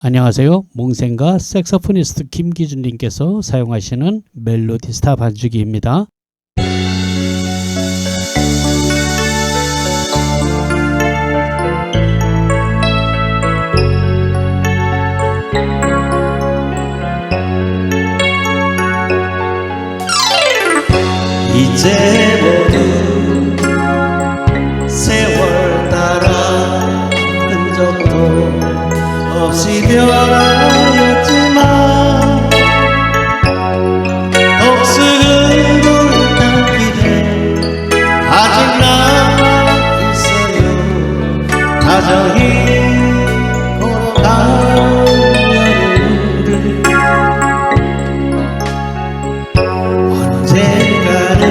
안녕하세요. 몽생과 색소포니스트 김기준님께서 사용하시는 멜로디스타 반주기입니다. 이제 모두 세월 따라 흔적도 없이 변하였지만 독수른 돌담길에 아직 남아있어요. 다정히 걸어가는 여름들 언젠가는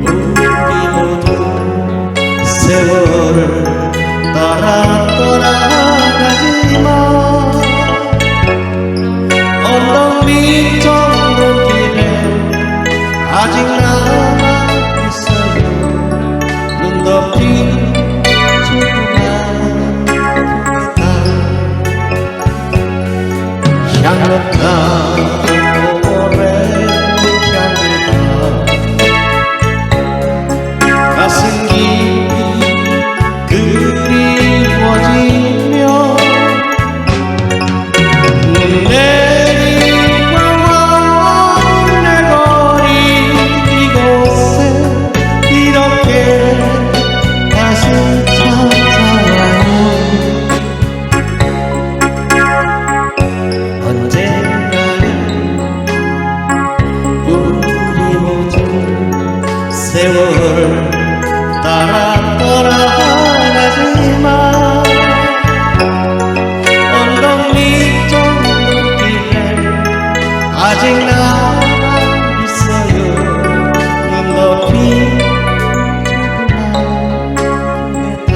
우리 모두 세월을 따라 떠나가지만 언덕 밑 정동길에 아직 남아있어요. 눈 덮인 조그만 동네가 향긋한 오래 향기가 가슴 깊이 그리워지며 눈 내리고 내 거리 이곳에 이렇게 다시 찾아와요. 언젠가는 우리 모두 세월 따라 떠나가지만 언덕 밑 정동길에 아직 남아있어요. 눈 덮인 조그만 동네가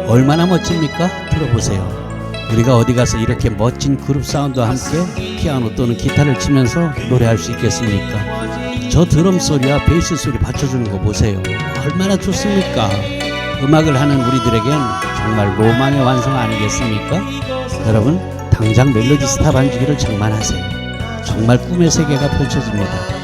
얼마나 멋집니까? 들어보세요. 우리가 어디 가서 이렇게 멋진 그룹 사운드와 함께 피아노 또는 기타를 치면서 노래할 수 있겠습니까? 저 드럼 소리와 베이스 소리 받쳐주는 거 보세요. 얼마나 좋습니까? 음악을 하는 우리들에겐 정말 로망의 완성 아니겠습니까? 여러분, 당장 멜로디스타 반주기를 장만하세요. 정말 꿈의 세계가 펼쳐집니다.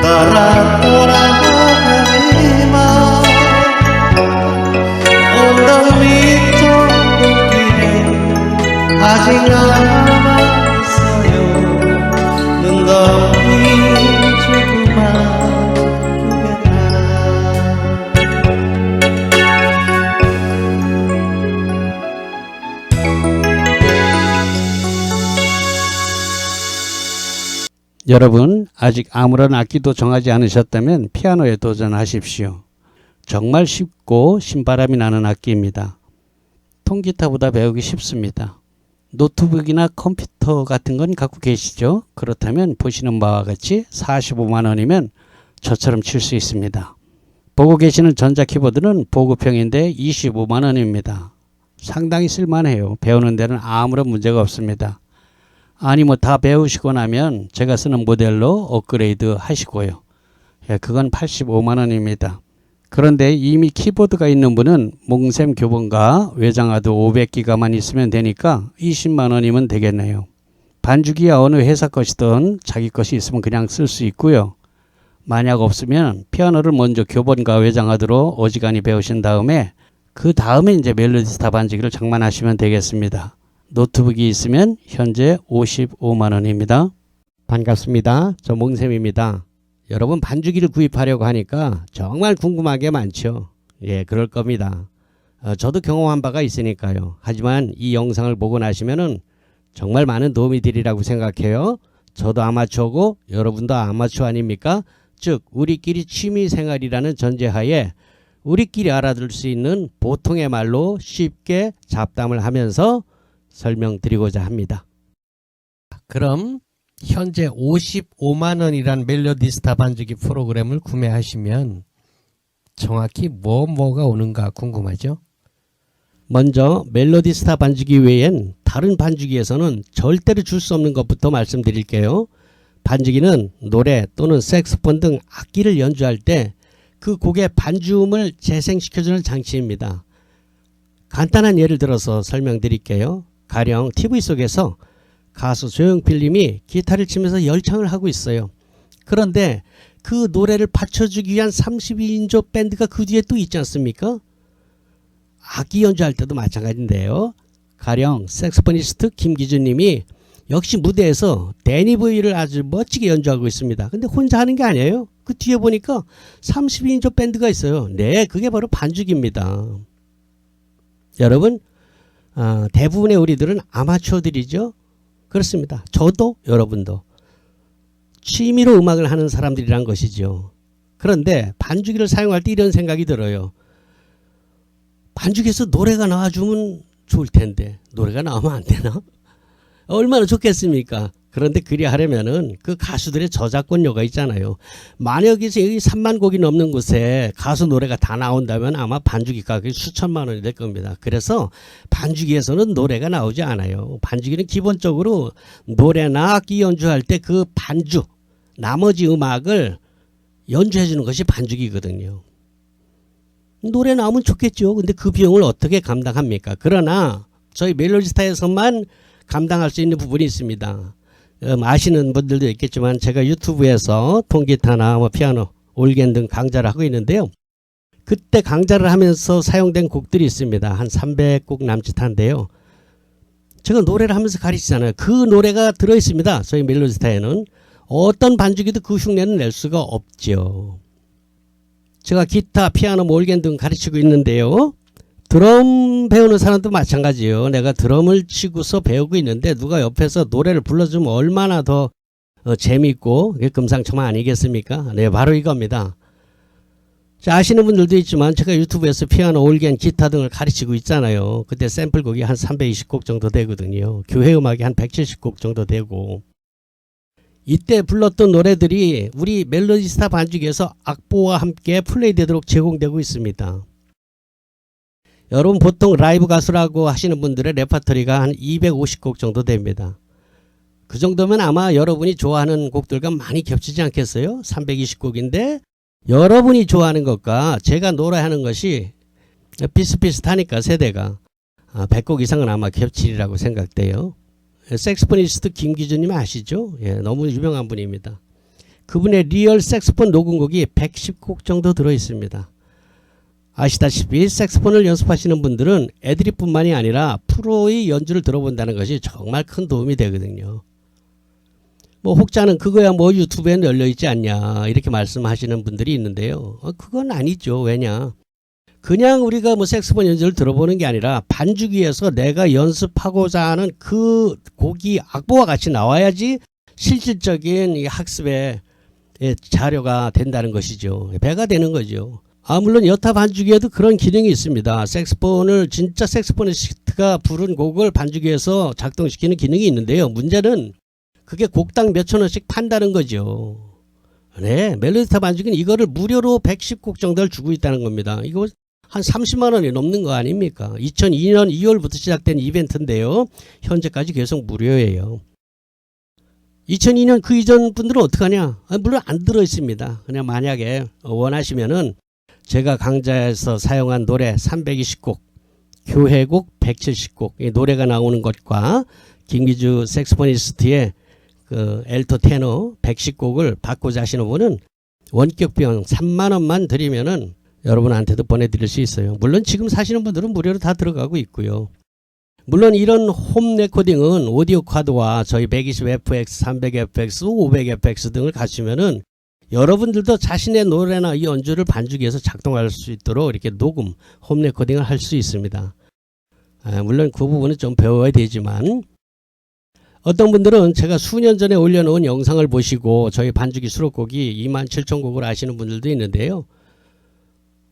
따라 돌아가지만 언덕 밑 정동길에 아직 남아있어요. 눈 덮인 조그만 동네가 여러분, 아직 아무런 악기도 정하지 않으셨다면 피아노에 도전하십시오. 정말 쉽고 신바람이 나는 악기입니다. 통기타보다 배우기 쉽습니다. 노트북이나 컴퓨터 같은 건 갖고 계시죠? 그렇다면 보시는 바와 같이 45만 원이면 저처럼 칠 수 있습니다. 보고 계시는 전자키보드는 보급형인데 25만 원입니다. 상당히 쓸만해요. 배우는 데는 아무런 문제가 없습니다. 아니 뭐 다 배우시고 나면 제가 쓰는 모델로 업그레이드 하시고요. 그건 85만 원입니다. 그런데 이미 키보드가 있는 분은 몽샘 교본과 외장하드 500기가만 있으면 되니까 20만 원이면 되겠네요. 반주기야 어느 회사 것이든 자기 것이 있으면 그냥 쓸 수 있고요. 만약 없으면 피아노를 먼저 교본과 외장하드로 어지간히 배우신 다음에 그 다음에 이제 멜로디스타 반주기를 장만하시면 되겠습니다. 노트북이 있으면 현재 55만 원입니다. 반갑습니다. 저 몽샘입니다. 여러분 반주기를 구입하려고 하니까 정말 궁금한 게 많죠. 예, 그럴 겁니다. 저도 경험한 바가 있으니까요. 하지만 이 영상을 보고 나시면은 정말 많은 도움이 되리라고 생각해요. 저도 아마추어고 여러분도 아마추어 아닙니까? 즉 우리끼리 취미생활이라는 전제하에 우리끼리 알아들을 수 있는 보통의 말로 쉽게 잡담을 하면서 설명드리고자 합니다. 그럼 현재 55만 원이란 멜로디스타 반주기 프로그램을 구매하시면 정확히 뭐가 오는가 궁금하죠? 먼저 멜로디스타 반주기 외엔 다른 반주기에서는 절대로 줄 수 없는 것부터 말씀드릴게요. 반주기는 노래 또는 색소폰 등 악기를 연주할 때 그 곡의 반주음을 재생시켜주는 장치입니다. 간단한 예를 들어서 설명드릴게요. 가령 TV 속에서 가수 조용필 님이 기타를 치면서 열창을 하고 있어요. 그런데 그 노래를 받쳐주기 위한 32인조 밴드가 그 뒤에 또 있지 않습니까? 악기 연주할 때도 마찬가지인데요. 가령 색소포니스트 김기준 님이 역시 무대에서 데니보이를 아주 멋지게 연주하고 있습니다. 근데 혼자 하는 게 아니에요. 그 뒤에 보니까 32인조 밴드가 있어요. 네, 그게 바로 반주기입니다. 여러분, 대부분의 우리들은 아마추어들이죠. 그렇습니다. 저도 여러분도 취미로 음악을 하는 사람들이란 것이죠. 그런데 반주기를 사용할 때 이런 생각이 들어요. 반주기에서 노래가 나와주면 좋을 텐데 노래가 나오면 안 되나? 얼마나 좋겠습니까? 그런데 그리 하려면은 그 가수들의 저작권료가 있잖아요. 만약에 여기 3만 곡이 넘는 곳에 가수 노래가 다 나온다면 아마 반주기 가격이 수천만 원이 될 겁니다. 그래서 반주기에서는 노래가 나오지 않아요. 반주기는 기본적으로 노래나 악기 연주할 때 그 반주, 나머지 음악을 연주해 주는 것이 반주기거든요. 노래 나오면 좋겠죠. 근데 그 비용을 어떻게 감당합니까? 그러나 저희 멜로디스타에서만 감당할 수 있는 부분이 있습니다. 아시는 분들도 있겠지만 제가 유튜브에서 통기타나 피아노, 올겐 등 강좌를 하고 있는데요. 그때 강좌를 하면서 사용된 곡들이 있습니다. 한 300곡 남짓한데요. 제가 노래를 하면서 가르치잖아요. 그 노래가 들어있습니다. 저희 멜로디스타에는. 어떤 반주기도 그 흉내는 낼 수가 없죠. 제가 기타, 피아노, 올겐 등 가르치고 있는데요. 드럼 배우는 사람도 마찬가지예요. 내가 드럼을 치고서 배우고 있는데 누가 옆에서 노래를 불러주면 얼마나 더 재미있고 금상첨화 아니겠습니까? 네, 바로 이겁니다. 자, 아시는 분들도 있지만 제가 유튜브에서 피아노, 올겐, 기타 등을 가르치고 있잖아요. 그때 샘플곡이 한 320곡 정도 되거든요. 교회 음악이 한 170곡 정도 되고 이때 불렀던 노래들이 우리 멜로디스타 반주기에서 악보와 함께 플레이되도록 제공되고 있습니다. 여러분 보통 라이브 가수라고 하시는 분들의 레퍼토리가 한 250곡 정도 됩니다. 그 정도면 아마 여러분이 좋아하는 곡들과 많이 겹치지 않겠어요? 320곡인데 여러분이 좋아하는 것과 제가 노래하는 것이 비슷비슷하니까 세대가 100곡 이상은 아마 겹치리라고 생각돼요. 색소포니스트 김기준님 아시죠? 예, 너무 유명한 분입니다. 그분의 리얼 색소폰 녹음곡이 110곡 정도 들어있습니다. 아시다시피 색소폰을 연습하시는 분들은 애드립뿐만이 아니라 프로의 연주를 들어본다는 것이 정말 큰 도움이 되거든요. 뭐 혹자는 그거야 뭐 유튜브에 열려있지 않냐 이렇게 말씀하시는 분들이 있는데요. 그건 아니죠. 왜냐? 그냥 우리가 뭐 색소폰 연주를 들어보는 게 아니라 반주기에서 내가 연습하고자 하는 그 곡이 악보와 같이 나와야지 실질적인 이 학습의 자료가 된다는 것이죠. 배가 되는 거죠. 물론 여타 반주기에도 그런 기능이 있습니다. 색소폰을 진짜 색소포니스트가 부른 곡을 반주기에서 작동시키는 기능이 있는데요. 문제는 그게 곡당 몇천 원씩 판다는 거죠. 네, 멜로디스타 반주기는 이거를 무료로 110곡 정도를 주고 있다는 겁니다. 이거 한 30만 원이 넘는 거 아닙니까? 2002년 2월부터 시작된 이벤트인데요. 현재까지 계속 무료예요. 2002년 그 이전 분들은 어떡하냐? 물론 안 들어있습니다. 그냥 만약에 원하시면은 제가 강좌에서 사용한 노래 320곡, 교회곡 170곡, 이 노래가 나오는 것과 김기주 색소포니스트의 그 엘토 테너 110곡을 받고자 하시는 분은 원격 비용 3만 원만 드리면은 여러분한테도 보내드릴 수 있어요. 물론 지금 사시는 분들은 무료로 다 들어가고 있고요. 물론 이런 홈 레코딩은 오디오 카드와 저희 120fx, 300fx, 500fx 등을 갖추면은 여러분들도 자신의 노래나 이 연주를 반주기에서 작동할 수 있도록 이렇게 녹음, 홈 레코딩을 할 수 있습니다. 물론 그 부분은 좀 배워야 되지만 어떤 분들은 제가 수년 전에 올려놓은 영상을 보시고 저희 반주기 수록곡이 27,000곡을 아시는 분들도 있는데요.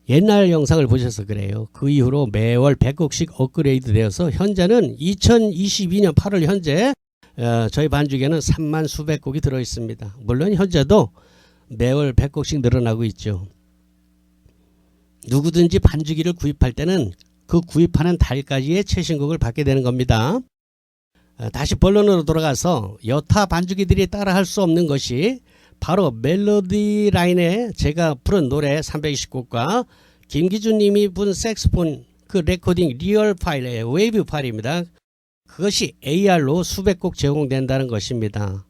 옛날 영상을 보셔서 그래요. 그 이후로 매월 100곡씩 업그레이드 되어서 현재는 2022년 8월 현재 저희 반죽에는 3만 수백 곡이 들어 있습니다. 물론 현재도 매월 100곡씩 늘어나고 있죠. 누구든지 반죽기를 구입할 때는 그 구입하는 달까지의 최신곡을 받게 되는 겁니다. 다시 본론으로 돌아가서 여타 반죽기들이 따라할 수 없는 것이 바로 멜로디 라인에 제가 부른 노래 320곡과 김기준 님이 부른 색스폰 그 레코딩 리얼 파일의 웨이브 파일입니다. 그것이 AR로 수백 곡 제공된다는 것입니다.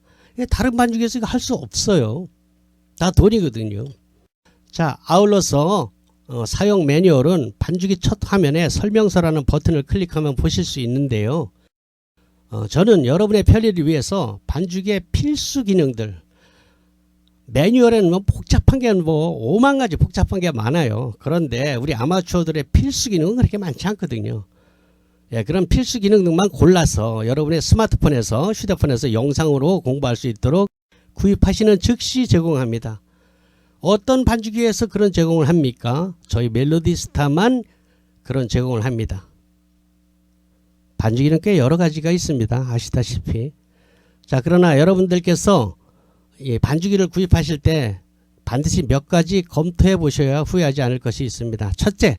다른 반죽에서 할 수 없어요. 다 돈이거든요. 자, 아울러서 사용 매뉴얼은 반죽기 첫 화면에 설명서라는 버튼을 클릭하면 보실 수 있는데요. 저는 여러분의 편리를 위해서 반죽의 필수 기능들, 매뉴얼에는 뭐 복잡한 게 뭐 5만 가지 복잡한 게 많아요. 그런데 우리 아마추어들의 필수 기능은 그렇게 많지 않거든요. 예, 그런 필수 기능들만 골라서 여러분의 스마트폰에서 휴대폰에서 영상으로 공부할 수 있도록 구입하시는 즉시 제공합니다. 어떤 반죽기에서 그런 제공을 합니까? 저희 멜로디스타만 그런 제공을 합니다. 반죽기는 꽤 여러 가지가 있습니다. 아시다시피. 자, 그러나 여러분들께서 반죽기를 구입하실 때 반드시 몇 가지 검토해 보셔야 후회하지 않을 것이 있습니다. 첫째,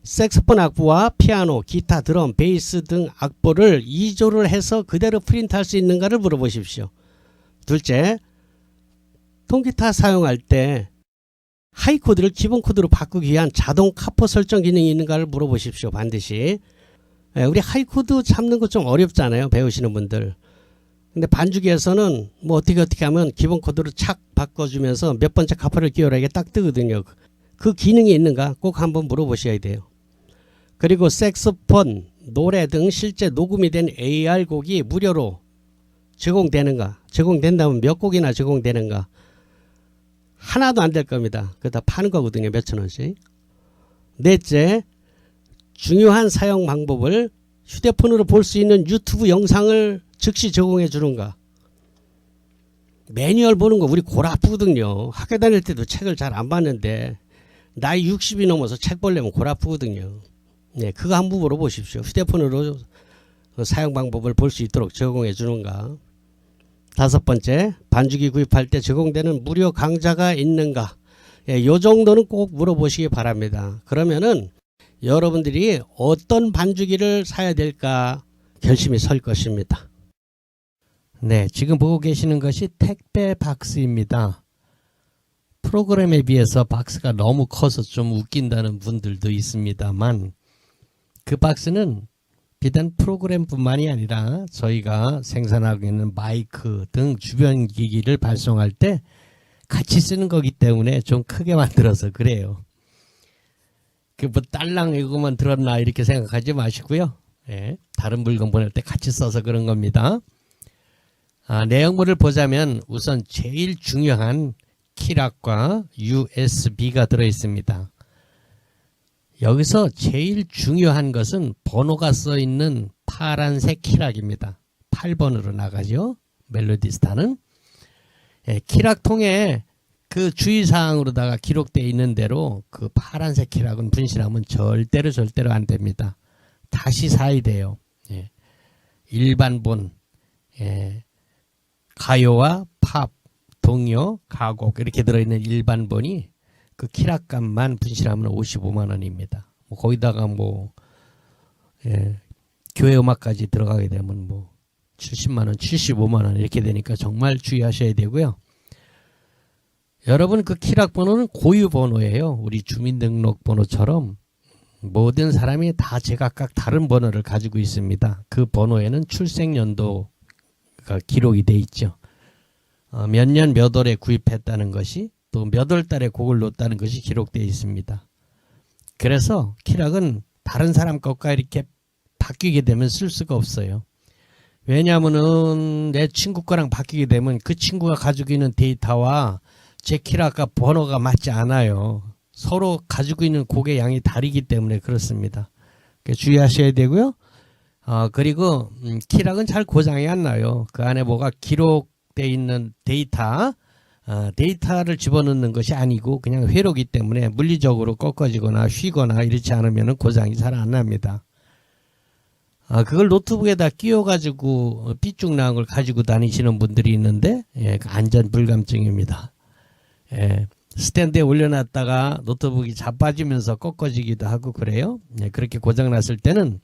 색소폰 악보와 피아노, 기타, 드럼, 베이스 등 악보를 2조를 해서 그대로 프린트할 수 있는가를 물어보십시오. 둘째, 통기타 사용할 때 하이 코드를 기본 코드로 바꾸기 위한 자동 카포 설정 기능이 있는가를 물어보십시오. 반드시. 우리 하이 코드 잡는 거 좀 어렵잖아요. 배우시는 분들. 근데 반죽기에서는 뭐 어떻게 하면 기본 코드로 착 바꿔주면서 몇 번째 카포를 끼워라 이게 딱 뜨거든요. 그 기능이 있는가 꼭 한번 물어보셔야 돼요. 그리고 색소폰, 노래 등 실제 녹음이 된 AR 곡이 무료로 제공되는가, 제공된다면 몇 곡이나 제공되는가. 하나도 안 될 겁니다. 그거 다 파는 거거든요. 몇천 원씩. 넷째, 중요한 사용 방법을 휴대폰으로 볼 수 있는 유튜브 영상을 즉시 제공해 주는가. 매뉴얼 보는 거 우리 골 아프거든요. 학교 다닐 때도 책을 잘 안 봤는데 나이 60이 넘어서 책 보려면 골 아프거든요. 네, 그거 한번 물어보십시오. 휴대폰으로 사용 방법을 볼 수 있도록 제공해 주는가. 다섯 번째, 반죽기 구입할 때 제공되는 무료 강좌가 있는가. 예, 요 정도는 꼭 물어보시기 바랍니다. 그러면은 여러분들이 어떤 반죽기를 사야 될까 결심이 설 것입니다. 네, 지금 보고 계시는 것이 택배 박스입니다. 프로그램에 비해서 박스가 너무 커서 좀 웃긴다는 분들도 있습니다만 그 박스는 비단 프로그램뿐만이 아니라 저희가 생산하고 있는 마이크 등 주변 기기를 발송할 때 같이 쓰는 거기 때문에 좀 크게 만들어서 그래요. 그 뭐 딸랑 이거만 들었나 이렇게 생각하지 마시고요. 예, 다른 물건 보낼 때 같이 써서 그런 겁니다. 내용물을 보자면 우선 제일 중요한 키락과 USB가 들어있습니다. 여기서 제일 중요한 것은 번호가 써있는 파란색 키락입니다. 8번으로 나가죠. 멜로디스타는. 예, 키락통에 그 주의사항으로다가 기록되어 있는 대로 그 파란색 키락은 분실하면 절대로 안 됩니다. 다시 사야 돼요. 예. 일반본, 예. 가요와 팝, 동요, 가곡 이렇게 들어있는 일반본이 그 키락값만 분실하면 55만 원입니다. 뭐 거기다가 뭐 예, 교회 음악까지 들어가게 되면 뭐 70만 원, 75만 원 이렇게 되니까 정말 주의하셔야 되고요. 여러분 그 키락 번호는 고유 번호예요. 우리 주민등록번호처럼 모든 사람이 다 제각각 다른 번호를 가지고 있습니다. 그 번호에는 출생연도가 기록이 돼 있죠. 몇 년 몇 월에 구입했다는 것이 또 몇 월 달에 그걸 놓았다는 것이 기록되어 있습니다. 그래서 키락은 다른 사람 것과 이렇게 바뀌게 되면 쓸 수가 없어요. 왜냐하면은 내 친구 거랑 바뀌게 되면 그 친구가 가지고 있는 데이터와 제 키락과 번호가 맞지 않아요. 서로 가지고 있는 곡의 양이 다르기 때문에 그렇습니다. 주의하셔야 되고요. 그리고 키락은 잘 고장이 안 나요. 그 안에 뭐가 기록되어 있는 데이터 데이터를 집어넣는 것이 아니고 그냥 회로기 때문에 물리적으로 꺾어지거나 휘거나 이렇지 않으면 고장이 잘 안 납니다. 그걸 노트북에다 끼워가지고 삐쭉 나온 걸 가지고 다니시는 분들이 있는데 그 안전 불감증입니다. 스탠드에 올려놨다가 노트북이 자빠지면서 꺾어지기도 하고 그래요. 그렇게 고장 났을 때는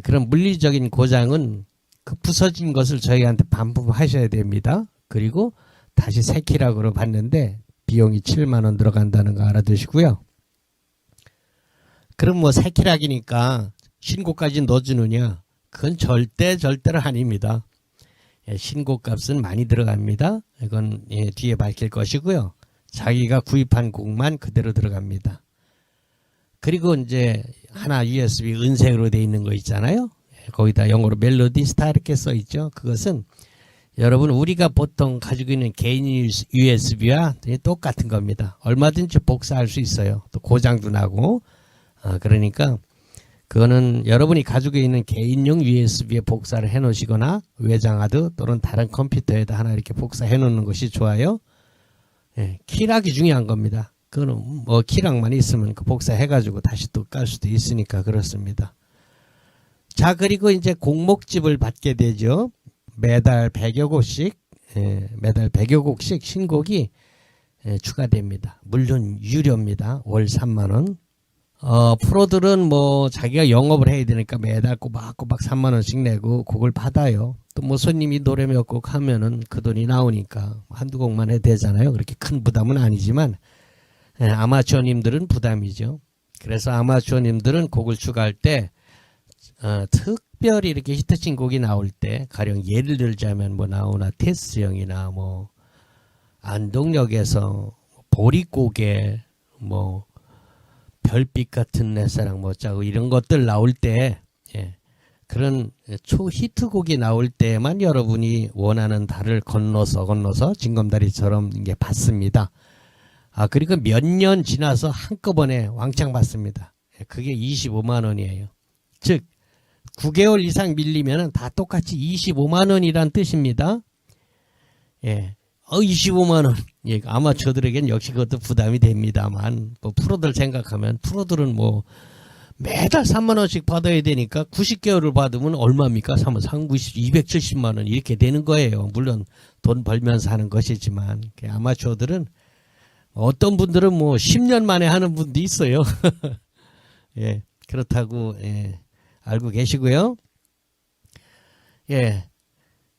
그런 물리적인 고장은 그 부서진 것을 저희한테 반품하셔야 됩니다. 그리고 다시 새 키락으로 받는데 비용이 7만 원 들어간다는 거 알아두시고요. 그럼 뭐 새 키락이니까 신고까지 넣어주느냐? 그건 절대로 아닙니다. 신고값은 많이 들어갑니다. 이건 뒤에 밝힐 것이고요. 자기가 구입한 곡만 그대로 들어갑니다. 그리고 이제 하나 USB 은색으로 돼 있는 거 있잖아요. 거기다 영어로 멜로디 스타 이렇게 써 있죠. 그것은 여러분 우리가 보통 가지고 있는 개인 USB와 똑같은 겁니다. 얼마든지 복사할 수 있어요. 또 고장도 나고. 그러니까 그거는 여러분이 가지고 있는 개인용 USB에 복사를 해 놓으시거나 외장하드 또는 다른 컴퓨터에다 하나 이렇게 복사해 놓는 것이 좋아요. 키락이 중요한 겁니다. 그거는 뭐 키락만 있으면 그 복사해 가지고 다시 또 깔 수도 있으니까 그렇습니다. 자, 그리고 이제 곡목집을 받게 되죠. 매달 100여 곡씩 신곡이 추가됩니다. 물론 유료입니다. 월 3만 원. 프로들은 뭐 자기가 영업을 해야 되니까 매달 꼬박꼬박 3만 원씩 내고 곡을 받아요. 또 뭐 손님이 노래 몇 곡 하면은 그 돈이 나오니까 한두 곡만 해도 되잖아요. 그렇게 큰 부담은 아니지만 아마추어님들은 부담이죠. 그래서 아마추어님들은 곡을 추가할 때 특별히 이렇게 히트친 곡이 나올 때 가령 예를 들자면 뭐 나오나 테스 형이나 뭐 안동역에서 보릿고개 뭐 별빛 같은 내 사랑 못자고 이런 것들 나올 때 그런 초히트곡이 나올 때만 여러분이 원하는 달을 건너서 징검다리처럼 이게 받습니다. 그리고 몇 년 지나서 한꺼번에 왕창 받습니다. 그게 25만 원이에요. 즉 9개월 이상 밀리면 다 똑같이 25만 원이란 뜻입니다. 25만 원. 아마추어들에겐 역시 그것도 부담이 됩니다만, 뭐 프로들 생각하면, 프로들은 뭐 매달 3만 원씩 받아야 되니까 90개월을 받으면 얼마입니까? 270만 원 이렇게 되는 거예요. 물론 돈 벌면서 하는 것이지만, 아마추어들은 어떤 분들은 뭐 10년 만에 하는 분도 있어요. 그렇다고, 알고 계시고요.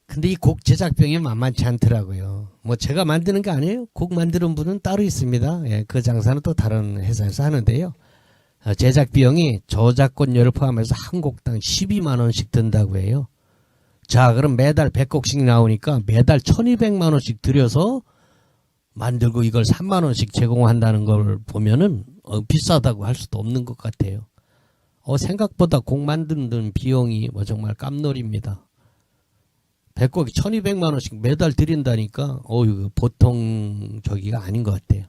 근데 이 곡 제작비용이 만만치 않더라고요. 뭐 제가 만드는 게 아니에요. 곡 만드는 분은 따로 있습니다. 그 장사는 또 다른 회사에서 하는데요. 제작비용이 저작권료를 포함해서 한 곡당 12만 원씩 든다고 해요. 자, 그럼 매달 100곡씩 나오니까 매달 1200만 원씩 들여서 만들고 이걸 3만 원씩 제공한다는 걸 보면은 비싸다고 할 수도 없는 것 같아요. 생각보다 곡 만드는 비용이 뭐 정말 깜놀입니다. 100곡이 1200만 원씩 매달 드린다니까 이거 보통 저기가 아닌 것 같아요.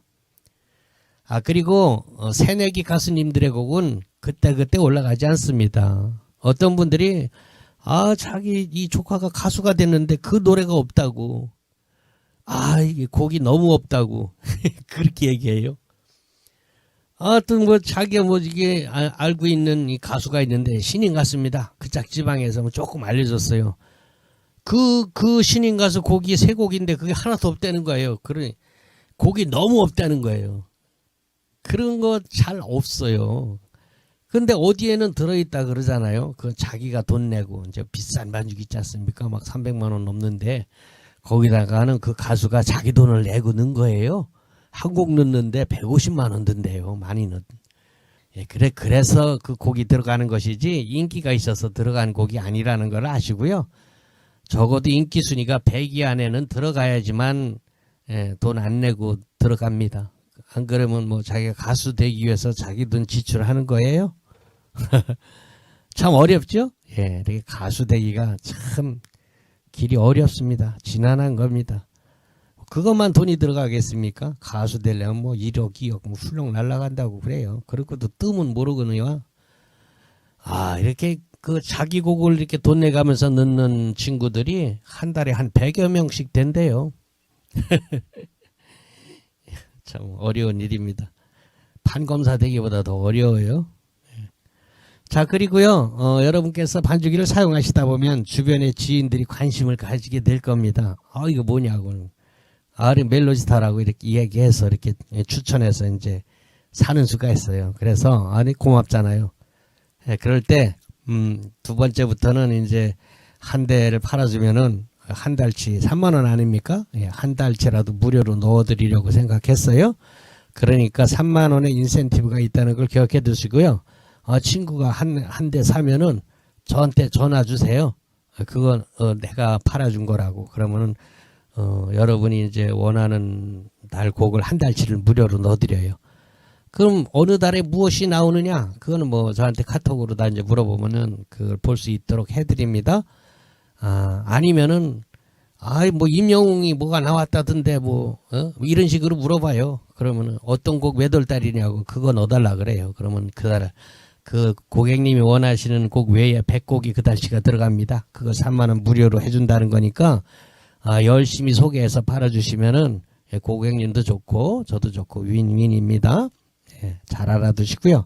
그리고 새내기 가수님들의 곡은 그때 올라가지 않습니다. 어떤 분들이 자기 이 조카가 가수가 됐는데 그 노래가 없다고, 이게 곡이 너무 없다고 그렇게 얘기해요. 또 뭐 자기가 뭐 이게 알고 있는 이 가수가 있는데 신인 가수입니다. 그 짝지방에서 뭐 조금 알려줬어요. 그 신인 가수 곡이 3곡인데 그게 하나도 없다는 거예요. 그러니 곡이 너무 없다는 거예요. 그런 거 잘 없어요. 근데 어디에는 들어있다 그러잖아요. 그 자기가 돈 내고 이제 비싼 반죽 있지 않습니까? 막 300만 원 넘는데 거기다가는 그 가수가 자기 돈을 내고 넣은 거예요. 한 곡 넣는데 150만 원 든대요. 많이 넣. 그래서 그 곡이 들어가는 것이지 인기가 있어서 들어간 곡이 아니라는 걸 아시고요. 적어도 인기 순위가 100위 안에는 들어가야지만 돈 안 내고 들어갑니다. 안 그러면 뭐 자기가 가수 되기 위해서 자기 돈 지출하는 거예요. 참 어렵죠? 이렇게 가수 되기가 참 길이 어렵습니다. 지난한 겁니다. 그것만 돈이 들어가겠습니까? 가수 되려면 뭐 1억, 2억 뭐 훌렁 날아간다고 그래요. 그렇고도 뜸은 모르거든요. 이렇게 그 자기 곡을 이렇게 돈 내가면서 넣는 친구들이 한 달에 한 100여 명씩 된대요. 참 어려운 일입니다. 판검사 되기보다 더 어려워요. 자, 그리고요, 여러분께서 반주기를 사용하시다 보면 주변의 지인들이 관심을 가지게 될 겁니다. 이거 뭐냐고. 멜로디스타라고 이렇게 이야기해서 이렇게 추천해서 이제 사는 수가 있어요. 그래서, 고맙잖아요. 그럴 때, 두 번째부터는 이제 한 대를 팔아주면은 한 달치 3만원 아닙니까? 한 달치라도 무료로 넣어드리려고 생각했어요. 그러니까 3만원의 인센티브가 있다는 걸 기억해 두시고요. 친구가 한 대 사면은 저한테 전화 주세요. 그건 내가 팔아준 거라고. 그러면은 여러분이 이제 원하는 날 곡을 한 달치를 무료로 넣어드려요. 그럼 어느 달에 무엇이 나오느냐? 그거는 뭐 저한테 카톡으로 다 이제 물어보면은 그걸 볼 수 있도록 해드립니다. 아니면은 뭐 임영웅이 뭐가 나왔다던데 뭐 이런 식으로 물어봐요. 그러면은 어떤 곡 몇 월 달이냐고 그거 넣어달라 그래요. 그러면 그 고객님이 원하시는 곡 외에 100곡이 그 달치가 들어갑니다. 그거 3만원 무료로 해준다는 거니까 열심히 소개해서 팔아주시면은 고객님도 좋고 저도 좋고 윈윈입니다. 잘 알아두시고요.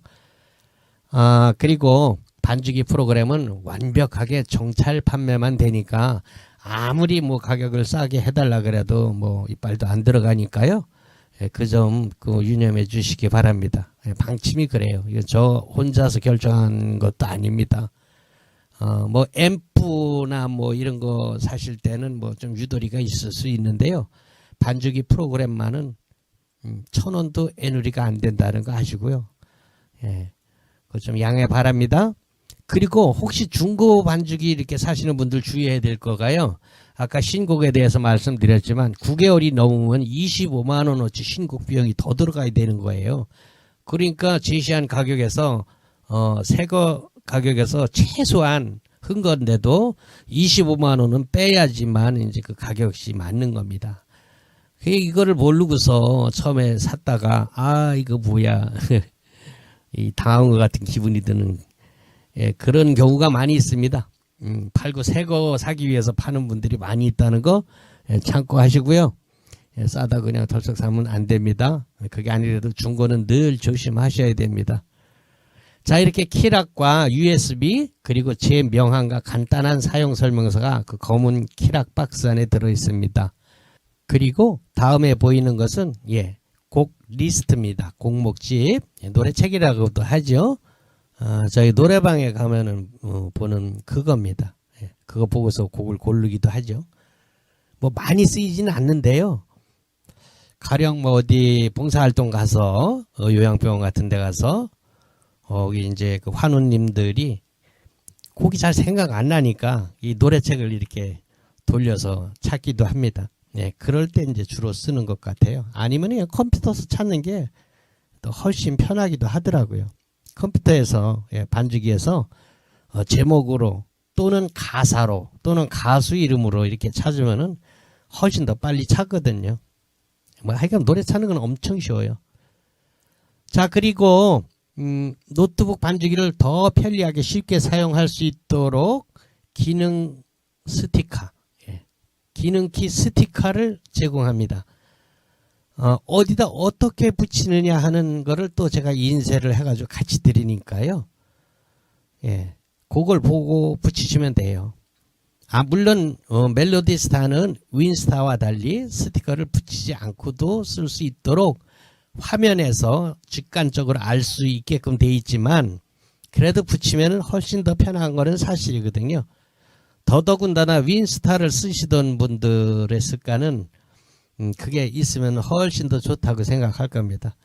그리고 반주기 프로그램은 완벽하게 정찰 판매만 되니까 아무리 뭐 가격을 싸게 해달라 그래도 뭐 이빨도 안 들어가니까요. 그 점 유념해 주시기 바랍니다. 방침이 그래요. 이거 저 혼자서 결정한 것도 아닙니다. 뭐 앰프나 뭐 이런 거 사실 때는 뭐 좀 유도리가 있을 수 있는데요. 반주기 프로그램만은 1,000원도 애누리가 안 된다는 거 아시고요. 그거 좀 양해 바랍니다. 그리고 혹시 중고 반주기 이렇게 사시는 분들 주의해야 될 거가요. 아까 신곡에 대해서 말씀드렸지만 9개월이 넘으면 25만원어치 신곡 비용이 더 들어가야 되는 거예요. 그러니까 제시한 가격에서 새거 가격에서 최소한 한 건데도 25만원은 빼야지만 이제 그 가격이 맞는 겁니다. 이거를 모르고서 처음에 샀다가 이거 뭐야 이 당한 것 같은 기분이 드는 그런 경우가 많이 있습니다. 팔고 새 거 사기 위해서 파는 분들이 많이 있다는 거 참고하시고요. 싸다 그냥 덜썩 사면 안 됩니다. 그게 아니라도 중고는 늘 조심하셔야 됩니다. 자, 이렇게 키락과 USB 그리고 제 명함과 간단한 사용 설명서가 그 검은 키락 박스 안에 들어 있습니다. 그리고 다음에 보이는 것은 곡 리스트입니다. 곡목집 노래책이라고도 하죠. 저희 노래방에 가면은 보는 그겁니다. 그거 보고서 곡을 고르기도 하죠. 뭐 많이 쓰이지는 않는데요. 가령 뭐 어디 봉사활동 가서 요양병원 같은 데 가서 거기 이제 그 환우님들이 곡이 잘 생각 안 나니까 이 노래책을 이렇게 돌려서 찾기도 합니다. 그럴 때 이제 주로 쓰는 것 같아요. 아니면 그냥 컴퓨터에서 찾는 게 또 훨씬 편하기도 하더라고요. 컴퓨터에서 반주기에서 제목으로 또는 가사로 또는 가수 이름으로 이렇게 찾으면은 훨씬 더 빨리 찾거든요. 뭐 하여간 노래 찾는 건 엄청 쉬워요. 자, 그리고 노트북 반주기를 더 편리하게 쉽게 사용할 수 있도록 기능 스티커, 기능키 스티커를 제공합니다. 어디다 어떻게 붙이느냐 하는 거를 또 제가 인쇄를 해가지고 같이 드리니까요. 그걸 보고 붙이시면 돼요. 물론 멜로디스타는 윈스타와 달리 스티커를 붙이지 않고도 쓸 수 있도록 화면에서 직관적으로 알 수 있게끔 돼 있지만 그래도 붙이면 훨씬 더 편한 거는 사실이거든요. 더더군다나 윈스타를 쓰시던 분들의 습관은 그게 있으면 훨씬 더 좋다고 생각할 겁니다.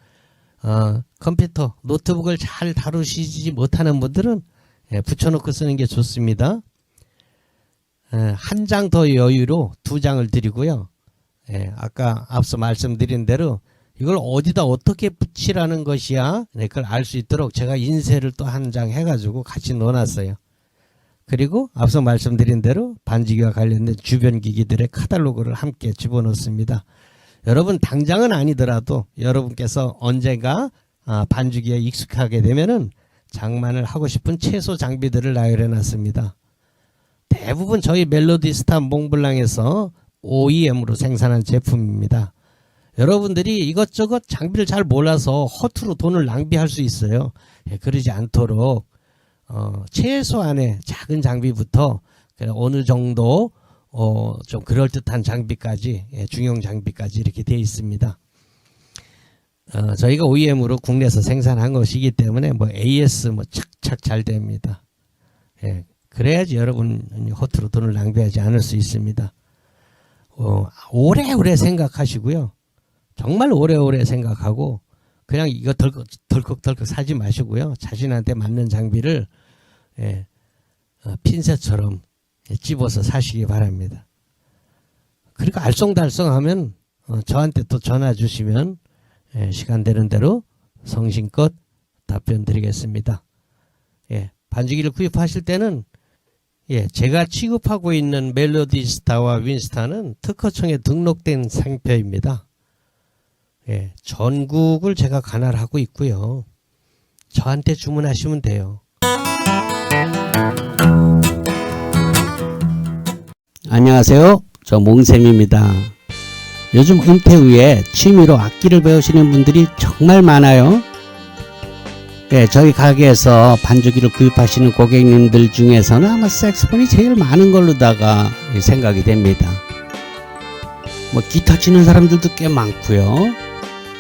컴퓨터, 노트북을 잘 다루시지 못하는 분들은 붙여놓고 쓰는 게 좋습니다. 한 장 더 여유로 2장을 드리고요. 아까 앞서 말씀드린 대로 이걸 어디다 어떻게 붙이라는 것이야 그걸 알 수 있도록 제가 인쇄를 또 한 장 해가지고 같이 넣어놨어요. 그리고 앞서 말씀드린 대로 반주기와 관련된 주변 기기들의 카탈로그를 함께 집어넣습니다. 여러분 당장은 아니더라도 여러분께서 언젠가 반주기에 익숙하게 되면은 장만을 하고 싶은 최소 장비들을 나열해 놨습니다. 대부분 저희 멜로디스타 몽블랑에서 OEM으로 생산한 제품입니다. 여러분들이 이것저것 장비를 잘 몰라서 허투루 돈을 낭비할 수 있어요. 예, 그러지 않도록 최소한의 작은 장비부터 어느 정도 좀 그럴듯한 장비까지, 예, 중형 장비까지 이렇게 되어 있습니다. 저희가 OEM으로 국내에서 생산한 것이기 때문에 뭐 AS 뭐 착착 잘 됩니다. 예, 그래야지 여러분 허투루 돈을 낭비하지 않을 수 있습니다. 오래오래 생각하시고요. 정말 오래오래 생각하고 그냥 이거 덜컥덜컥 사지 마시고요. 자신한테 맞는 장비를, 예, 핀셋처럼 집어서 사시기 바랍니다. 그리고 알쏭달쏭하면 저한테 또 전화 주시면, 예, 시간 되는 대로 성심껏 답변 드리겠습니다. 예, 반죽기를 구입하실 때는, 예, 제가 취급하고 있는 멜로디스타와 윈스타는 특허청에 등록된 상표입니다. 예, 전국을 제가 관할하고 있고요. 저한테 주문하시면 돼요. 안녕하세요. 저 몽쌤입니다. 요즘 은퇴 후에 취미로 악기를 배우시는 분들이 정말 많아요. 네, 저희 가게에서 반주기를 구입하시는 고객님들 중에서는 아마 색소폰이 제일 많은 걸로다가 생각이 됩니다. 뭐 기타 치는 사람들도 꽤 많고요.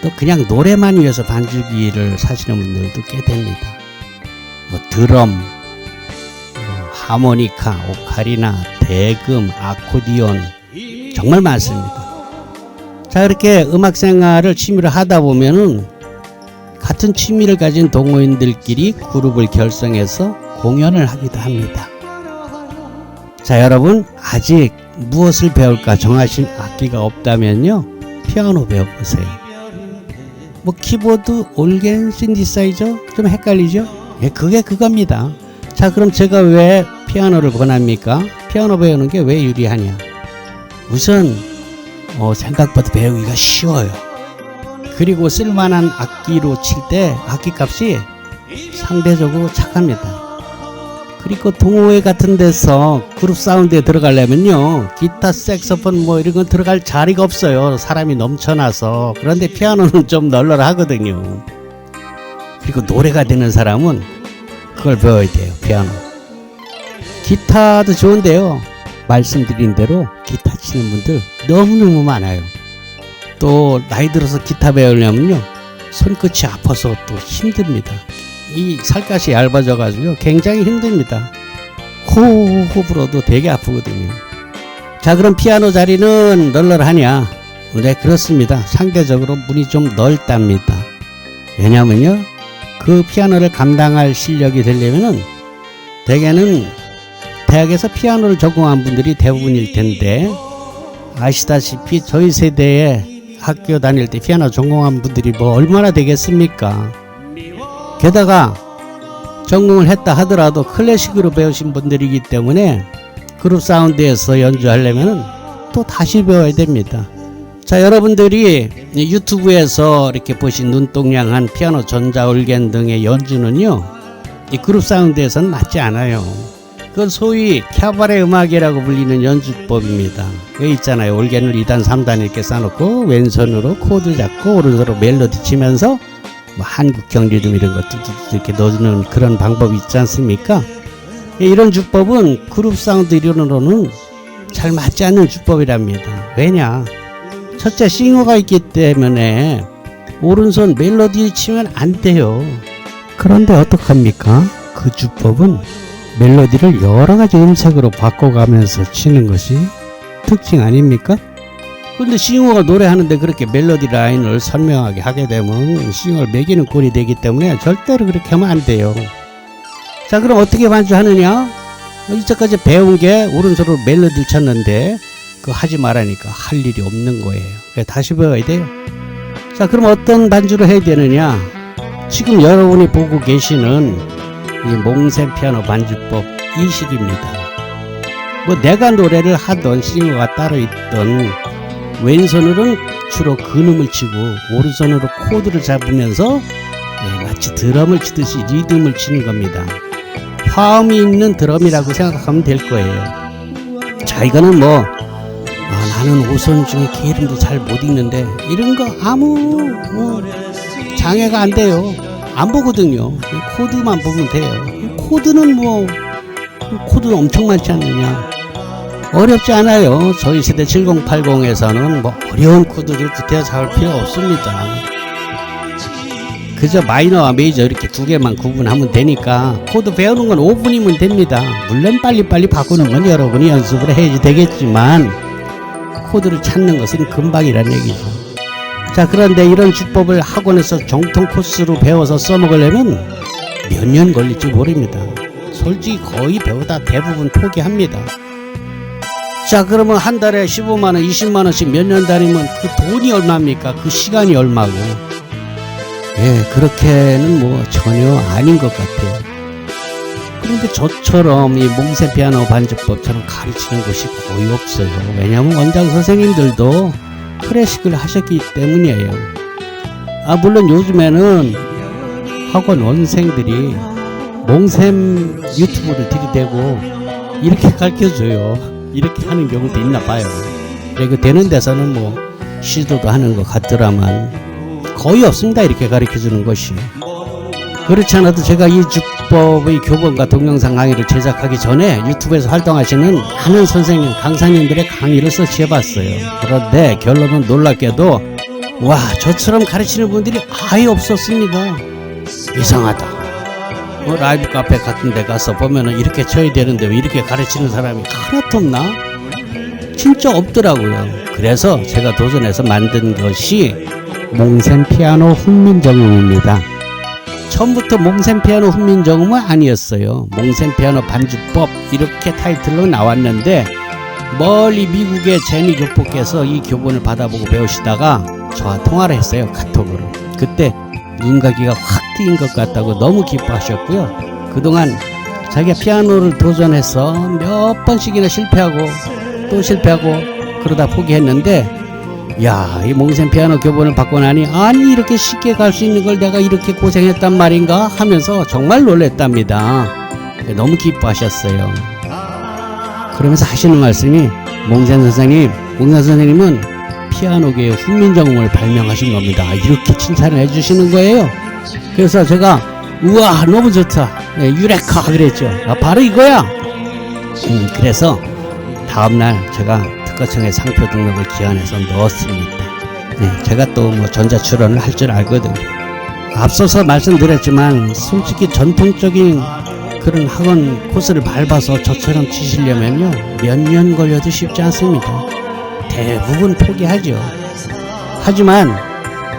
또 그냥 노래만 위해서 반주기를 사시는 분들도 꽤 됩니다. 뭐 드럼, 하모니카, 오카리나, 대금, 아코디온 정말 많습니다. 자, 이렇게 음악 생활을 취미로 하다 보면은 같은 취미를 가진 동호인들끼리 그룹을 결성해서 공연을 하기도 합니다. 자, 여러분 아직 무엇을 배울까 정하신 악기가 없다면요, 피아노 배워보세요. 뭐 키보드, 올겐, 신디사이저 좀 헷갈리죠? 예, 그게 그겁니다. 자, 그럼 제가 왜 피아노를 권합니까? 피아노 배우는 게 왜 유리하냐? 우선 생각보다 배우기가 쉬워요. 그리고 쓸만한 악기로 칠 때 악기값이 상대적으로 착합니다. 그리고 동호회 같은 데서 그룹 사운드에 들어가려면요, 기타, 색소폰 뭐 이런 건 들어갈 자리가 없어요. 사람이 넘쳐나서. 그런데 피아노는 좀 널널하거든요. 그리고 노래가 되는 사람은 그걸 배워야 돼요. 피아노. 기타도 좋은데요, 말씀드린 대로 기타 치는 분들 너무너무 많아요. 또 나이 들어서 기타 배우려면요, 손끝이 아파서 또 힘듭니다. 이 살갗이 얇아져 가지고 굉장히 힘듭니다. 호흡 불어도 되게 아프거든요. 자, 그럼 피아노 자리는 널널하냐? 네, 그렇습니다. 상대적으로 문이 좀 넓답니다. 왜냐면요, 그 피아노를 감당할 실력이 되려면은 대개는 대학에서 피아노를 전공한 분들이 대부분일 텐데, 아시다시피 저희 세대에 학교 다닐 때 피아노 전공한 분들이 뭐 얼마나 되겠습니까? 게다가 전공을 했다 하더라도 클래식으로 배우신 분들이기 때문에 그룹 사운드에서 연주하려면 또 다시 배워야 됩니다. 자, 여러분들이 유튜브에서 이렇게 보신 눈동냥한 피아노, 전자, 올겐 등의 연주는요, 이 그룹 사운드에서는 맞지 않아요. 그건 소위 캬바레 음악이라고 불리는 연주법입니다. 왜 있잖아요, 올겐을 2단 3단 이렇게 쌓아놓고 왼손으로 코드 잡고 오른손으로 멜로디 치면서 뭐 한국형 리듬 이런 것도 이렇게 넣는 그런 방법이 있지 않습니까? 이런 주법은 그룹 사운드 이론으로는 잘 맞지 않는 주법이랍니다. 왜냐? 첫째, 싱어가 있기 때문에 오른손 멜로디 치면 안 돼요. 그런데 어떡합니까? 그 주법은 멜로디를 여러 가지 음색으로 바꿔가면서 치는 것이 특징 아닙니까? 근데 싱어가 노래하는데 그렇게 멜로디 라인을 선명하게 하게 되면 싱어를 매기는 꼴이 되기 때문에 절대로 그렇게 하면 안 돼요. 자, 그럼 어떻게 반주하느냐? 이제까지 배운 게 오른손으로 멜로디를 쳤는데 그거 하지 말라니까 할 일이 없는 거예요. 다시 배워야 돼요. 자, 그럼 어떤 반주를 해야 되느냐? 지금 여러분이 보고 계시는 이 몽셈 피아노 반주법 이 식입니다. 뭐 내가 노래를 하던 싱어가 따로 있던, 왼손으로는 주로 근음을 치고 오른손으로 코드를 잡으면서 마치 드럼을 치듯이 리듬을 치는 겁니다. 화음이 있는 드럼이라고 생각하면 될 거예요. 자, 이거는 뭐 나는 오선 중에 개 이름도 잘 못 읽는데 이런 거 아무 장애가 안 돼요. 안 보거든요. 코드만 보면 돼요. 코드는 코드는 엄청 많지 않느냐. 어렵지 않아요. 저희 세대 7080에서는 어려운 코드를 구태여 잡을 필요 없습니다. 그저 마이너와 메이저 이렇게 두 개만 구분하면 되니까 코드 배우는 건 5분이면 됩니다. 물론 빨리빨리 바꾸는 건 여러분이 연습을 해야지 되겠지만 코드를 찾는 것은 금방이란 얘기죠. 자, 그런데 이런 주법을 학원에서 정통 코스로 배워서 써먹으려면 몇 년 걸릴지 모릅니다. 솔직히 거의 배우다 대부분 포기합니다. 자, 그러면 한 달에 15만원 20만원씩 몇 년 다니면 그 돈이 얼마입니까? 그 시간이 얼마고. 예, 그렇게는 전혀 아닌 것 같아요. 그런데 저처럼 이 몽세 피아노 반주법처럼 가르치는 곳이 거의 없어요. 왜냐하면 원장 선생님들도 클래식을 하셨기 때문이에요. 물론 요즘에는 학원 원생들이 몽셈 유튜브를 들이대고 이렇게 가르쳐줘요. 이렇게 하는 경우도 있나 봐요. 그리고 되는 데서는 시도도 하는 것 같더라만 거의 없습니다. 이렇게 가르쳐주는 것이. 그렇지 않아도 제가 이 주법의 교본과 동영상 강의를 제작하기 전에 유튜브에서 활동하시는 많은 선생님, 강사님들의 강의를 서치해봤어요. 그런데 결론은 놀랍게도 저처럼 가르치는 분들이 아예 없었습니다. 이상하다. 라이브 카페 같은 데 가서 보면은 이렇게 쳐야 되는데 왜 이렇게 가르치는 사람이 하나도 없나? 진짜 없더라고요. 그래서 제가 도전해서 만든 것이 몽셈 피아노 훈민정음입니다. 처음부터 몽셈 피아노 훈민정음은 아니었어요. 몽셈 피아노 반주법 이렇게 타이틀로 나왔는데 멀리 미국의 제니 교포께서 이 교본을 받아보고 배우시다가 저와 통화를 했어요. 카톡으로. 그때 눈가기가 확 트인 것 같다고 너무 기뻐하셨고요. 그동안 자기가 피아노를 도전해서 몇 번씩이나 실패하고 또 실패하고 그러다 포기했는데 이 몽셈 피아노 교본을 받고 나니 아니 이렇게 쉽게 갈 수 있는 걸 내가 이렇게 고생했단 말인가 하면서 정말 놀랬답니다. 너무 기뻐하셨어요. 그러면서 하시는 말씀이 몽셈 선생님은 피아노계의 훈민정음을 발명하신 겁니다. 이렇게 칭찬을 해주시는 거예요. 그래서 제가 우와 너무 좋다. 유레카 그랬죠. 바로 이거야. 그래서 다음날 제가 특허청에 상표 등록을 기한해서 넣었습니다. 제가 또 전자 출원을 할 줄 알거든요. 앞서서 말씀드렸지만 솔직히 전통적인 그런 학원 코스를 밟아서 저처럼 치시려면요 몇 년 걸려도 쉽지 않습니다. 대부분 포기하죠. 하지만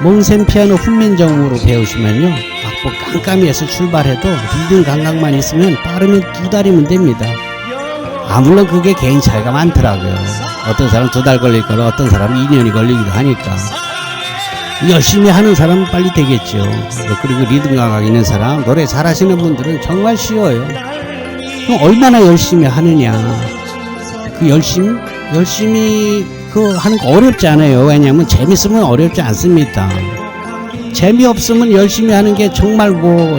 몽셈 피아노 훈민정음으로 배우시면요 악보 깜깜이에서 출발해도 리듬 감각만 있으면 빠르면 2달이면 됩니다. 물론 그게 개인 차이가 많더라고요. 어떤 사람 2달 걸릴 거라 어떤 사람은 2년이 걸리기도 하니까 열심히 하는 사람은 빨리 되겠죠. 그리고 리듬 감각 있는 사람, 노래 잘하시는 분들은 정말 쉬워요. 그럼 얼마나 열심히 하느냐. 그 열심히 하는 거 어렵지 않아요. 왜냐하면 재밌으면 어렵지 않습니다. 재미없으면 열심히 하는 게 정말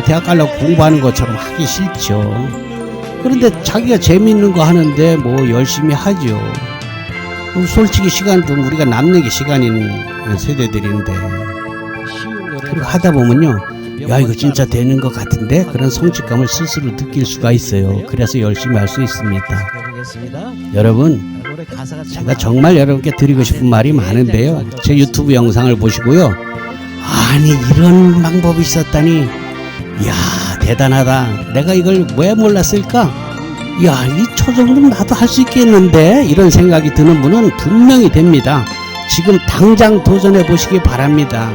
대학 가려고 공부하는 것처럼 하기 싫죠. 그런데 자기가 재미있는 거 하는데 열심히 하죠. 솔직히 시간도 우리가 남는 게 시간인 세대들인데 그리고 하다 보면요 이거 진짜 되는 것 같은데 그런 성취감을 스스로 느낄 수가 있어요. 그래서 열심히 할 수 있습니다. 여러분 제가 정말 여러분께 드리고 싶은 말이 많은데요 제 유튜브 영상을 보시고요 아니 이런 방법이 있었다니 대단하다. 내가 이걸 왜 몰랐을까? 이 초정도면 나도 할 수 있겠는데 이런 생각이 드는 분은 분명히 됩니다. 지금 당장 도전해 보시기 바랍니다.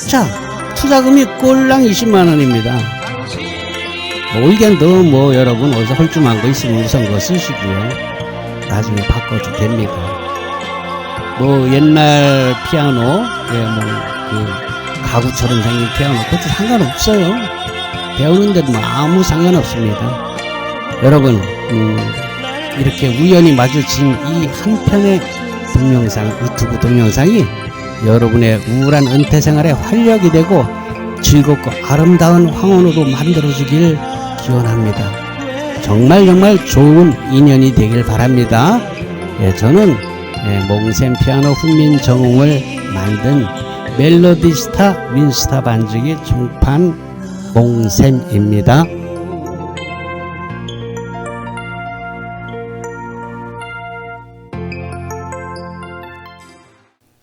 자, 투자금이 꼴랑 20만원입니다. 올겐도 여러분 어디서 헐쭉한 거 있으면 우선 그거 쓰시고요. 나중에 바꿔도 됩니다. 옛날 피아노, 가구처럼 생긴 피아노 그것도 상관없어요. 배우는 데도 아무 상관없습니다. 여러분 이렇게 우연히 마주친 이 한 편의 동영상, 유튜브 동영상이 여러분의 우울한 은퇴 생활에 활력이 되고 즐겁고 아름다운 황혼으로 만들어주길 기원합니다. 정말 좋은 인연이 되길 바랍니다. 저는 몽셈 피아노 훈민정음을 만든 멜로디스타 윈스타 반주기 중판 몽셈입니다.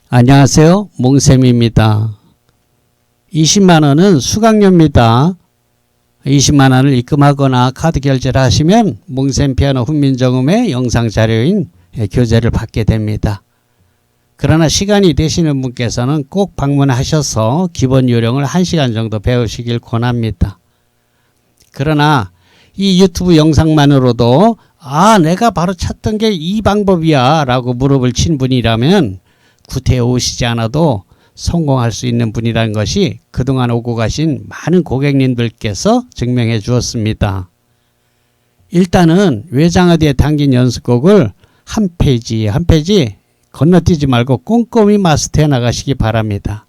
안녕하세요, 몽셈입니다. 20만원은 수강료입니다. 20만원을 입금하거나 카드 결제를 하시면 몽셈 피아노 훈민정음의 영상 자료인 교재를 받게 됩니다. 그러나 시간이 되시는 분께서는 꼭 방문하셔서 기본 요령을 1시간 정도 배우시길 권합니다. 그러나 이 유튜브 영상만으로도 내가 바로 찾던 게 이 방법이야 라고 무릎을 친 분이라면 구태여 오시지 않아도 성공할 수 있는 분이라는 것이 그동안 오고 가신 많은 고객님들께서 증명해 주었습니다. 일단은 외장하드에 담긴 연습곡을 한 페이지 한 페이지 건너뛰지 말고 꼼꼼히 마스터해 나가시기 바랍니다.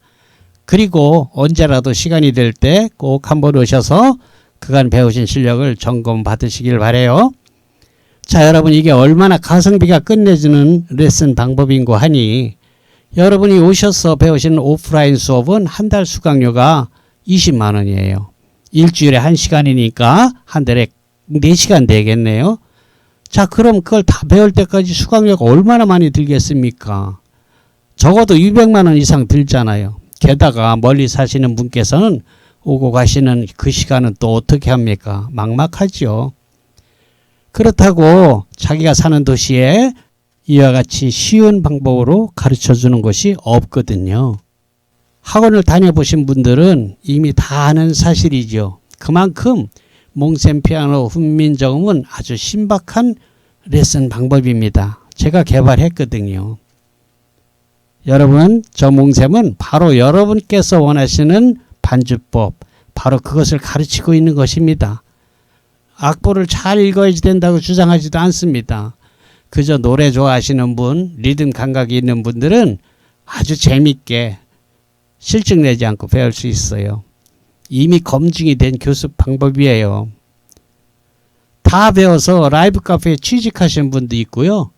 그리고 언제라도 시간이 될 때 꼭 한번 오셔서 그간 배우신 실력을 점검 받으시길 바래요. 자, 여러분, 이게 얼마나 가성비가 끝내주는 레슨 방법인고 하니 여러분이 오셔서 배우시는 오프라인 수업은 한 달 수강료가 20만원이에요. 일주일에 1시간이니까 한 달에 4시간 되겠네요. 자, 그럼 그걸 다 배울 때까지 수강료가 얼마나 많이 들겠습니까? 적어도 200만원 이상 들잖아요. 게다가 멀리 사시는 분께서는 오고 가시는 그 시간은 또 어떻게 합니까? 막막하죠. 그렇다고 자기가 사는 도시에 이와 같이 쉬운 방법으로 가르쳐 주는 것이 없거든요. 학원을 다녀보신 분들은 이미 다 아는 사실이죠. 그만큼 몽셈 피아노 훈민정음은 아주 신박한 레슨 방법입니다. 제가 개발했거든요. 여러분, 저 몽셈은 바로 여러분께서 원하시는 반주법, 바로 그것을 가르치고 있는 것입니다. 악보를 잘 읽어야지 된다고 주장하지도 않습니다. 그저 노래 좋아하시는 분, 리듬 감각이 있는 분들은 아주 재밌게 실증 내지 않고 배울 수 있어요. 이미 검증이 된 교습 방법이에요. 다 배워서 라이브 카페에 취직하신 분도 있고요.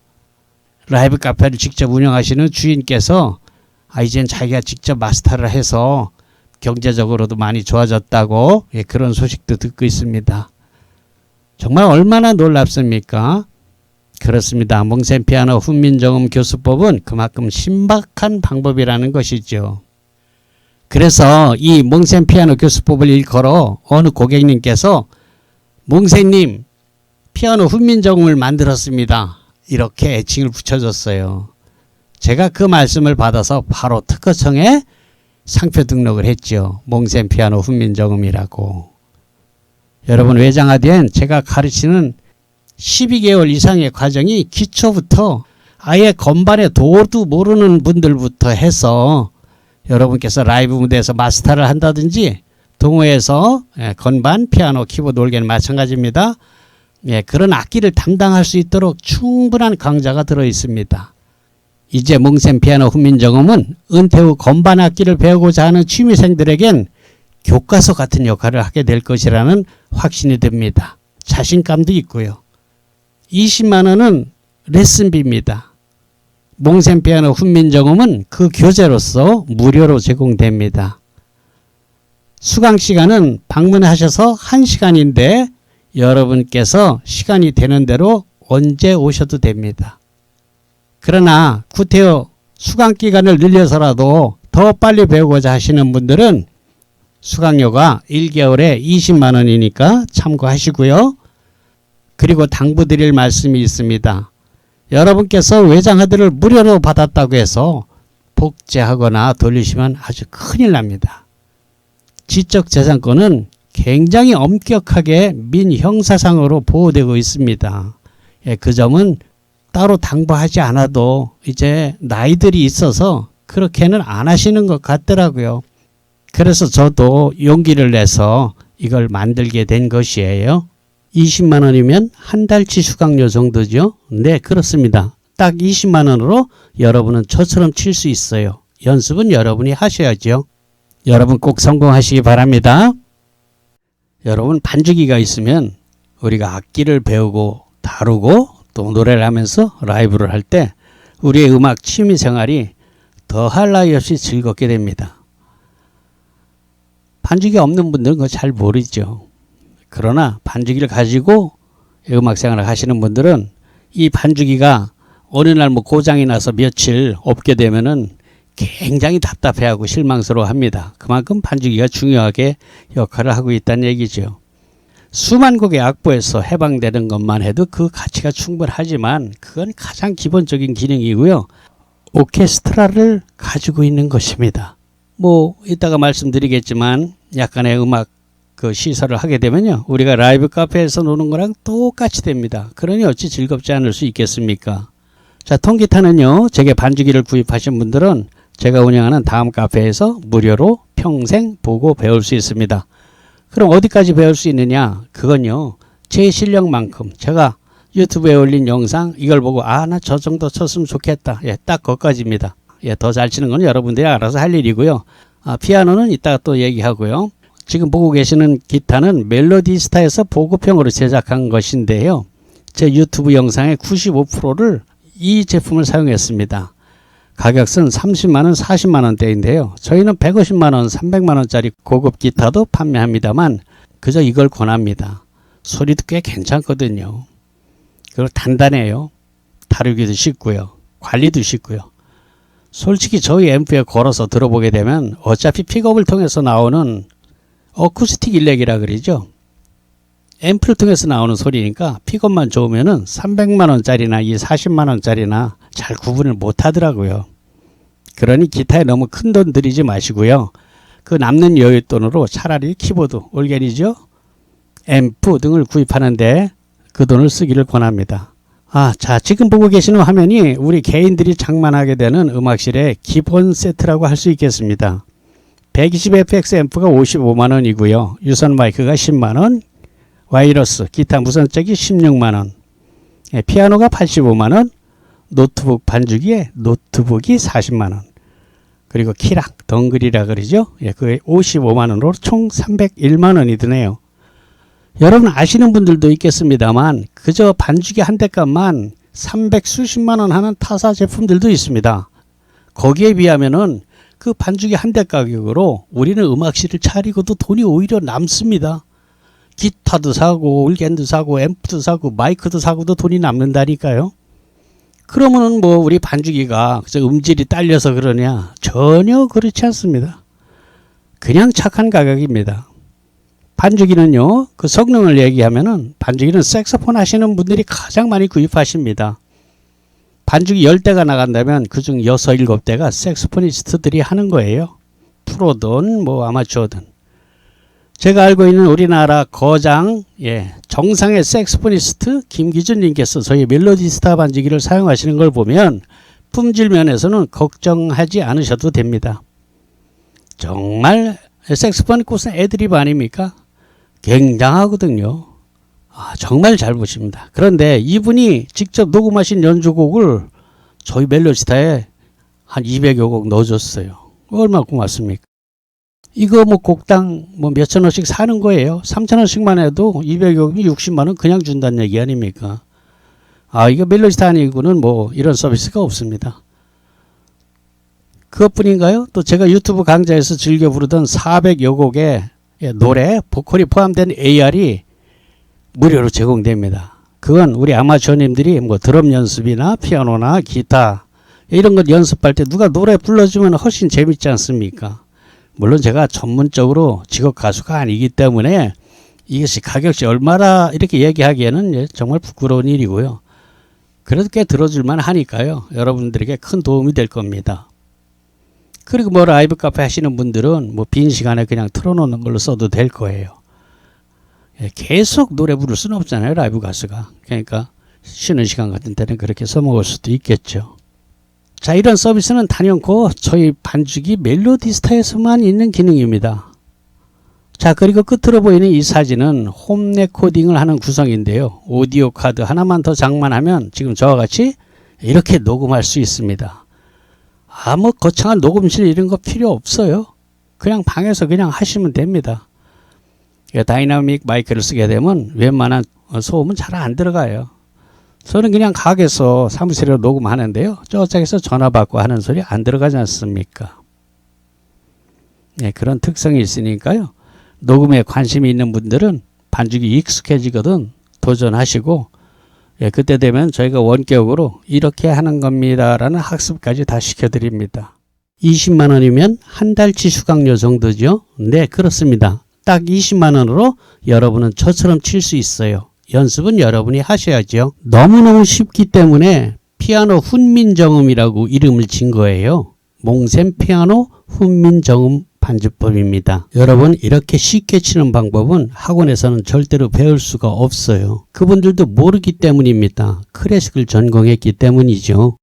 라이브 카페를 직접 운영하시는 주인께서 이젠 자기가 직접 마스터를 해서 경제적으로도 많이 좋아졌다고 그런 소식도 듣고 있습니다. 정말 얼마나 놀랍습니까? 그렇습니다. 몽셈 피아노 훈민정음 교수법은 그만큼 신박한 방법이라는 것이죠. 그래서 이 몽셈 피아노 교수법을 일컬어 어느 고객님께서 몽셈님 피아노 훈민정음을 만들었습니다. 이렇게 애칭을 붙여줬어요. 제가 그 말씀을 받아서 바로 특허청에 상표 등록을 했죠. 몽셈 피아노 훈민정음이라고. 여러분, 외장하드엔 제가 가르치는 12개월 이상의 과정이 기초부터 아예 건반의 도도 모르는 분들부터 해서 여러분께서 라이브 무대에서 마스터를 한다든지 동호회에서 건반, 피아노, 키보드, 올게는 마찬가지입니다. 그런 악기를 담당할 수 있도록 충분한 강좌가 들어 있습니다. 이제 몽셈 피아노 훈민정음은 은퇴 후 건반 악기를 배우고자 하는 취미생들에겐 교과서 같은 역할을 하게 될 것이라는 확신이 듭니다. 자신감도 있고요. 20만원은 레슨비입니다. 몽셈 피아노 훈민정음은 그 교재로서 무료로 제공됩니다. 수강시간은 방문하셔서 1시간인데 여러분께서 시간이 되는 대로 언제 오셔도 됩니다. 그러나 구태여 수강기간을 늘려서라도 더 빨리 배우고자 하시는 분들은 수강료가 1개월에 20만원이니까 참고하시고요. 그리고 당부드릴 말씀이 있습니다. 여러분께서 외장하드를 무료로 받았다고 해서 복제하거나 돌리시면 아주 큰일 납니다. 지적재산권은 굉장히 엄격하게 민형사상으로 보호되고 있습니다. 그 점은 따로 당부하지 않아도 이제 나이들이 있어서 그렇게는 안 하시는 것 같더라고요. 그래서 저도 용기를 내서 이걸 만들게 된 것이에요. 20만원이면 한 달치 수강료 정도죠. 네, 그렇습니다. 딱 20만원으로 여러분은 저처럼 칠 수 있어요. 연습은 여러분이 하셔야죠. 여러분 꼭 성공하시기 바랍니다. 여러분, 반주기가 있으면 우리가 악기를 배우고 다루고 또 노래를 하면서 라이브를 할 때 우리의 음악 취미 생활이 더할 나위 없이 즐겁게 됩니다. 반주기 없는 분들은 그거 잘 모르죠. 그러나 반주기를 가지고 음악 생활을 하시는 분들은 이 반주기가 어느 날 뭐 고장이 나서 며칠 없게 되면은 굉장히 답답해하고 실망스러워합니다. 그만큼 반주기가 중요하게 역할을 하고 있다는 얘기죠. 수만 곡의 악보에서 해방되는 것만 해도 그 가치가 충분하지만 그건 가장 기본적인 기능이고요. 오케스트라를 가지고 있는 것입니다. 뭐 이따가 말씀드리겠지만 약간의 음악 그 시설을 하게 되면요, 우리가 라이브 카페에서 노는 거랑 똑같이 됩니다. 그러니 어찌 즐겁지 않을 수 있겠습니까? 자, 통기타는요, 제게 반주기를 구입하신 분들은 제가 운영하는 다음 카페에서 무료로 평생 보고 배울 수 있습니다. 그럼 어디까지 배울 수 있느냐? 그건요, 제 실력만큼 제가 유튜브에 올린 영상 이걸 보고 나 저 정도 쳤으면 좋겠다. 예, 딱 거기까지입니다. 예, 더 잘 치는 건 여러분들이 알아서 할 일이고요. 피아노는 이따가 또 얘기하고요. 지금 보고 계시는 기타는 멜로디스타에서 보급형으로 제작한 것인데요. 제 유튜브 영상의 95%를 이 제품을 사용했습니다. 가격은 30만원, 40만원대인데요. 저희는 150만원, 300만원짜리 고급 기타도 판매합니다만 그저 이걸 권합니다. 소리도 꽤 괜찮거든요. 그리고 단단해요. 다루기도 쉽고요. 관리도 쉽고요. 솔직히 저희 앰프에 걸어서 들어보게 되면 어차피 픽업을 통해서 나오는 어쿠스틱 일렉이라 그러죠. 앰프를 통해서 나오는 소리니까 픽업만 좋으면은 300만원짜리나 이 40만원짜리나 잘 구분을 못 하더라고요. 그러니 기타에 너무 큰 돈 들이지 마시고요. 그 남는 여윳돈으로 차라리 키보드, 올게니죠, 앰프 등을 구입하는데 그 돈을 쓰기를 권합니다. 자, 지금 보고 계시는 화면이 우리 개인들이 장만하게 되는 음악실의 기본 세트라고 할 수 있겠습니다. 120fx 앰프가 55만원이고요. 유선 마이크가 10만원, 와이러스, 기타 무선잭이 16만원, 피아노가 85만원, 노트북 반주기에 노트북이 40만원, 그리고 키랑, 덩글이라 그러죠. 그게 55만원으로 총 301만원이 드네요. 여러분 아시는 분들도 있겠습니다만 그저 반주기 한 대 값만 300 수십만원 하는 타사 제품들도 있습니다. 거기에 비하면은 그 반주기 한 대 가격으로 우리는 음악실을 차리고도 돈이 오히려 남습니다. 기타도 사고 올겐도 사고 앰프도 사고 마이크도 사고도 돈이 남는다니까요. 그러면은 뭐 우리 반주기가 그저 음질이 딸려서 그러냐? 전혀 그렇지 않습니다. 그냥 착한 가격입니다. 반주기는요, 그 성능을 얘기하면은 반주기는 색소폰 하시는 분들이 가장 많이 구입하십니다. 반주기 10대가 나간다면 그중 6, 7대가 색소포니스트들이 하는 거예요. 프로든 뭐 아마추어든. 제가 알고 있는 우리나라 거장, 정상의 색소포니스트 김기준 님께서 저희 멜로디스타 반주기를 사용하시는 걸 보면 품질 면에서는 걱정하지 않으셔도 됩니다. 정말 색소폰 꽃은 애드립 아닙니까? 굉장하거든요. 정말 잘 보십니다. 그런데 이분이 직접 녹음하신 연주곡을 저희 멜로디스타에 한 200여 곡 넣어줬어요. 얼마나 고맙습니까? 이거 뭐 곡당 뭐 몇천 원씩 사는 거예요. 3천 원씩만 해도 200여 곡이 60만 원 그냥 준다는 얘기 아닙니까? 이거 멜로디스타 아니고는 뭐 이런 서비스가 없습니다. 그것뿐인가요? 또 제가 유튜브 강좌에서 즐겨 부르던 400여 곡의 노래, 보컬이 포함된 AR이 무료로 제공됩니다. 그건 우리 아마추어님들이 뭐 드럼 연습이나 피아노나 기타 이런 것 연습할 때 누가 노래 불러주면 훨씬 재밌지 않습니까? 물론 제가 전문적으로 직업 가수가 아니기 때문에 이것이 가격이 얼마나 이렇게 얘기하기에는 정말 부끄러운 일이고요. 그래도 꽤 들어줄만 하니까요. 여러분들에게 큰 도움이 될 겁니다. 그리고 뭐 라이브 카페 하시는 분들은 뭐 빈 시간에 그냥 틀어놓는 걸로 써도 될 거예요. 계속 노래 부를 수는 없잖아요, 라이브 가수가. 그러니까 쉬는 시간 같은 때는 그렇게 써먹을 수도 있겠죠. 자, 이런 서비스는 단연코 저희 반주기 멜로디스타에서만 있는 기능입니다. 자, 그리고 끝으로 보이는 이 사진은 홈 레코딩을 하는 구성인데요. 오디오 카드 하나만 더 장만하면 지금 저와 같이 이렇게 녹음할 수 있습니다. 뭐 거창한 녹음실 이런 거 필요 없어요. 그냥 방에서 그냥 하시면 됩니다. 다이나믹 마이크를 쓰게 되면 웬만한 소음은 잘 안 들어가요. 저는 그냥 가게에서 사무실에 녹음하는데요. 저쪽에서 전화 받고 하는 소리 안 들어가지 않습니까? 네, 그런 특성이 있으니까요. 녹음에 관심이 있는 분들은 반죽이 익숙해지거든 도전하시고, 예, 그때 되면 저희가 원격으로 이렇게 하는 겁니다라는 학습까지 다 시켜드립니다. 20만 원이면 한 달치 수강료 정도죠. 네, 그렇습니다. 딱 20만 원으로 여러분은 저처럼 칠 수 있어요. 연습은 여러분이 하셔야죠. 너무너무 쉽기 때문에 피아노 훈민정음이라고 이름을 진 거예요. 몽셈 피아노 훈민정음 반주법입니다. 여러분, 이렇게 쉽게 치는 방법은 학원에서는 절대로 배울 수가 없어요. 그분들도 모르기 때문입니다. 클래식을 전공했기 때문이죠.